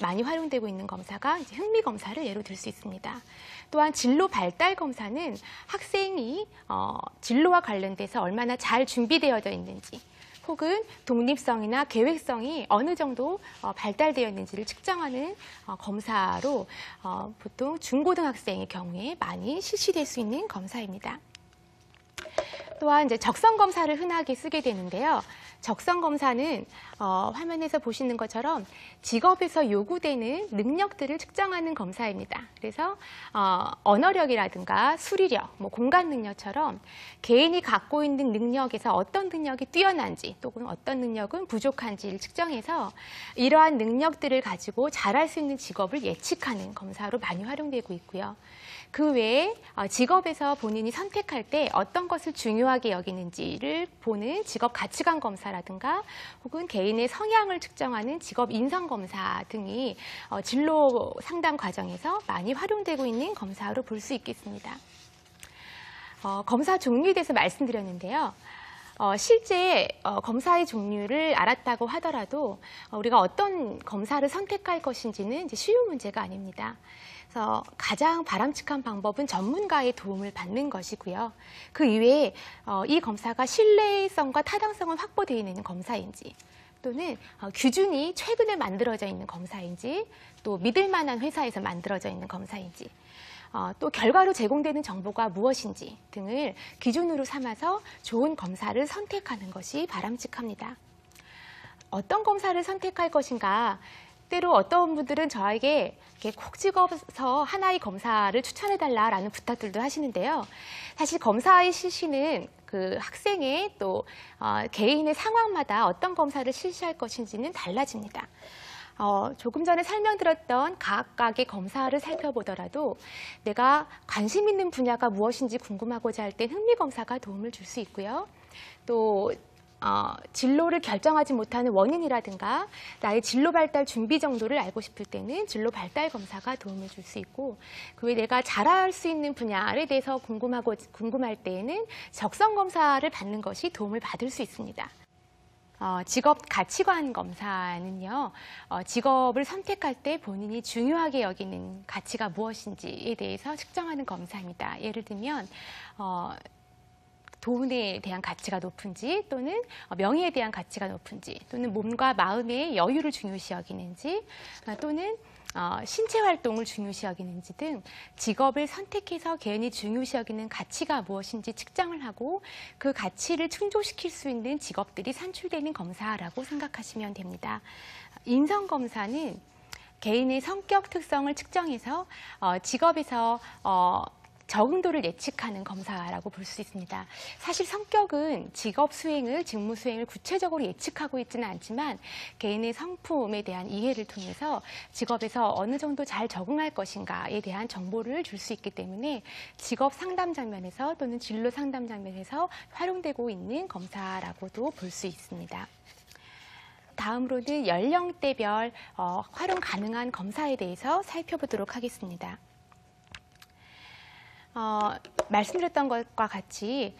많이 활용되고 있는 검사가 이제 흥미 검사를 예로 들 수 있습니다. 또한 진로 발달 검사는 학생이 진로와 관련돼서 얼마나 잘 준비되어 있는지, 혹은 독립성이나 계획성이 어느 정도 발달되어 있는지를 측정하는 검사로 보통 중고등학생의 경우에 많이 실시될 수 있는 검사입니다. 또한 이제 적성 검사를 흔하게 쓰게 되는데요. 적성 검사는 화면에서 보시는 것처럼 직업에서 요구되는 능력들을 측정하는 검사입니다. 그래서 언어력이라든가 수리력, 공간 능력처럼 개인이 갖고 있는 능력에서 어떤 능력이 뛰어난지 또는 어떤 능력은 부족한지를 측정해서 이러한 능력들을 가지고 잘할 수 있는 직업을 예측하는 검사로 많이 활용되고 있고요. 그 외에 직업에서 본인이 선택할 때 어떤 것을 중요하게 여기는지를 보는 직업 가치관 검사라든가 혹은 개인의 성향을 측정하는 직업 인성 검사 등이 진로 상담 과정에서 많이 활용되고 있는 검사로 볼 수 있겠습니다. 검사 종류에 대해서 말씀드렸는데요. 실제 검사의 종류를 알았다고 하더라도 우리가 어떤 검사를 선택할 것인지는 이제 쉬운 문제가 아닙니다. 그래서 가장 바람직한 방법은 전문가의 도움을 받는 것이고요. 그 이외에 이 검사가 신뢰성과 타당성은 확보되어 있는 검사인지, 또는 규준이 최근에 만들어져 있는 검사인지, 또 믿을 만한 회사에서 만들어져 있는 검사인지, 또 결과로 제공되는 정보가 무엇인지 등을 기준으로 삼아서 좋은 검사를 선택하는 것이 바람직합니다. 어떤 검사를 선택할 것인가? 때로 어떤 분들은 저에게 이렇게 콕 집어서 하나의 검사를 추천해달라라는 부탁들도 하시는데요. 사실 검사의 실시는 그 학생의 또 개인의 상황마다 어떤 검사를 실시할 것인지는 달라집니다. 조금 전에 설명드렸던 각각의 검사를 살펴보더라도 내가 관심 있는 분야가 무엇인지 궁금하고자 할 땐 흥미검사가 도움을 줄 수 있고요. 또 진로를 결정하지 못하는 원인이라든가 나의 진로 발달 준비 정도를 알고 싶을 때는 진로 발달 검사가 도움을 줄 수 있고, 그 외에 내가 잘할 수 있는 분야에 대해서 궁금할 때에는 적성 검사를 받는 것이 도움을 받을 수 있습니다. 직업 가치관 검사는요, 직업을 선택할 때 본인이 중요하게 여기는 가치가 무엇인지에 대해서 측정하는 검사입니다. 예를 들면 돈에 대한 가치가 높은지, 또는 명예에 대한 가치가 높은지, 또는 몸과 마음의 여유를 중요시 여기는지, 또는 신체 활동을 중요시 여기는지 등 직업을 선택해서 개인이 중요시 여기는 가치가 무엇인지 측정을 하고 그 가치를 충족시킬 수 있는 직업들이 산출되는 검사라고 생각하시면 됩니다. 인성 검사는 개인의 성격 특성을 측정해서 직업에서 적응도를 예측하는 검사라고 볼 수 있습니다. 사실 성격은 직업 수행을, 직무 수행을 구체적으로 예측하고 있지는 않지만 개인의 성품에 대한 이해를 통해서 직업에서 어느 정도 잘 적응할 것인가에 대한 정보를 줄 수 있기 때문에 직업 상담 장면에서 또는 진로 상담 장면에서 활용되고 있는 검사라고도 볼 수 있습니다. 다음으로는 연령대별 활용 가능한 검사에 대해서 살펴보도록 하겠습니다. 말씀드렸던 것과 같이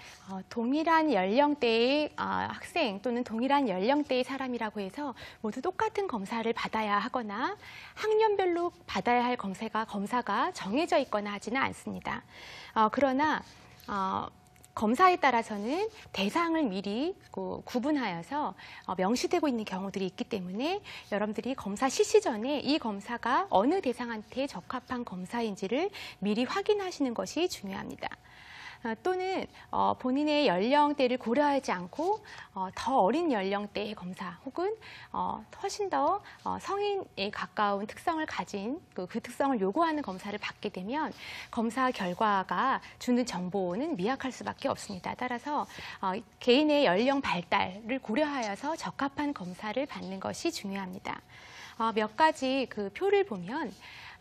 동일한 연령대의 학생 또는 동일한 연령대의 사람이라고 해서 모두 똑같은 검사를 받아야 하거나 학년별로 받아야 할 검사가 정해져 있거나 하지는 않습니다. 그러나 검사에 따라서는 대상을 미리 구분하여서 명시되고 있는 경우들이 있기 때문에 여러분들이 검사 실시 전에 이 검사가 어느 대상한테 적합한 검사인지를 미리 확인하시는 것이 중요합니다. 또는 본인의 연령대를 고려하지 않고 더 어린 연령대의 검사 혹은 훨씬 더 성인에 가까운 특성을 가진 그 특성을 요구하는 검사를 받게 되면 검사 결과가 주는 정보는 미약할 수밖에 없습니다. 따라서 개인의 연령 발달을 고려하여서 적합한 검사를 받는 것이 중요합니다. 몇 가지 그 표를 보면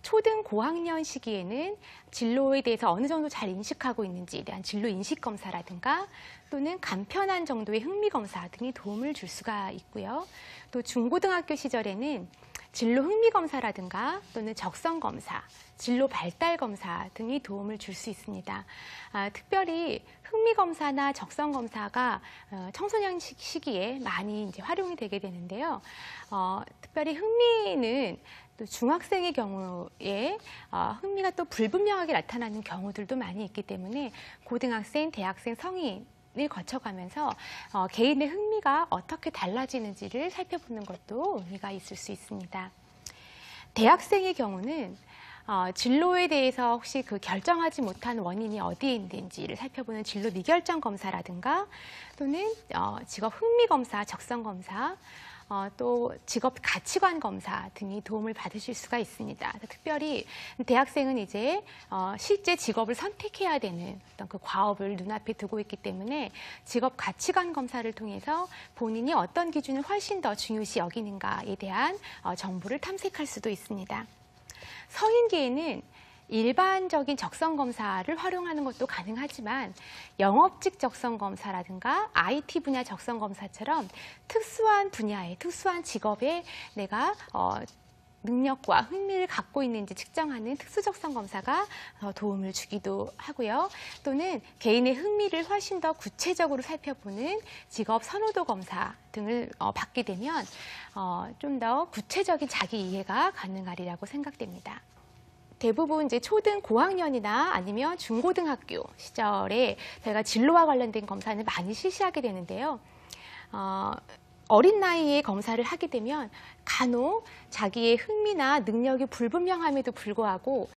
초등 고학년 시기에는 진로에 대해서 어느 정도 잘 인식하고 있는지에 대한 진로 인식 검사라든가 또는 간편한 정도의 흥미 검사 등이 도움을 줄 수가 있고요. 또 중고등학교 시절에는 진로 흥미 검사라든가 또는 적성 검사, 진로 발달 검사 등이 도움을 줄 수 있습니다. 특별히 흥미 검사나 적성 검사가 청소년 시기에 많이 이제 활용이 되게 되는데요. 특별히 흥미는 또 중학생의 경우에 흥미가 또 불분명하게 나타나는 경우들도 많이 있기 때문에 고등학생, 대학생, 성인을 거쳐가면서 개인의 흥미가 어떻게 달라지는지를 살펴보는 것도 의미가 있을 수 있습니다. 대학생의 경우는 진로에 대해서 혹시 그 결정하지 못한 원인이 어디에 있는지를 살펴보는 진로 미결정 검사라든가 또는 직업 흥미 검사, 적성 검사, 또 직업 가치관 검사 등이 도움을 받으실 수가 있습니다. 특별히 대학생은 이제 실제 직업을 선택해야 되는 어떤 그 과업을 눈앞에 두고 있기 때문에 직업 가치관 검사를 통해서 본인이 어떤 기준을 훨씬 더 중요시 여기는가에 대한 정보를 탐색할 수도 있습니다. 성인계에는 일반적인 적성 검사를 활용하는 것도 가능하지만 영업직 적성 검사라든가 IT 분야 적성 검사처럼 특수한 분야의 특수한 직업에 내가 능력과 흥미를 갖고 있는지 측정하는 특수적성 검사가 도움을 주기도 하고요. 또는 개인의 흥미를 훨씬 더 구체적으로 살펴보는 직업 선호도 검사 등을 받게 되면 좀 더 구체적인 자기 이해가 가능하리라고 생각됩니다. 대부분 이제 초등 고학년이나 아니면 중고등학교 시절에 저희가 진로와 관련된 검사는 많이 실시하게 되는데요. 어린 나이에 검사를 하게 되면 간혹 자기의 흥미나 능력이 불분명함에도 불구하고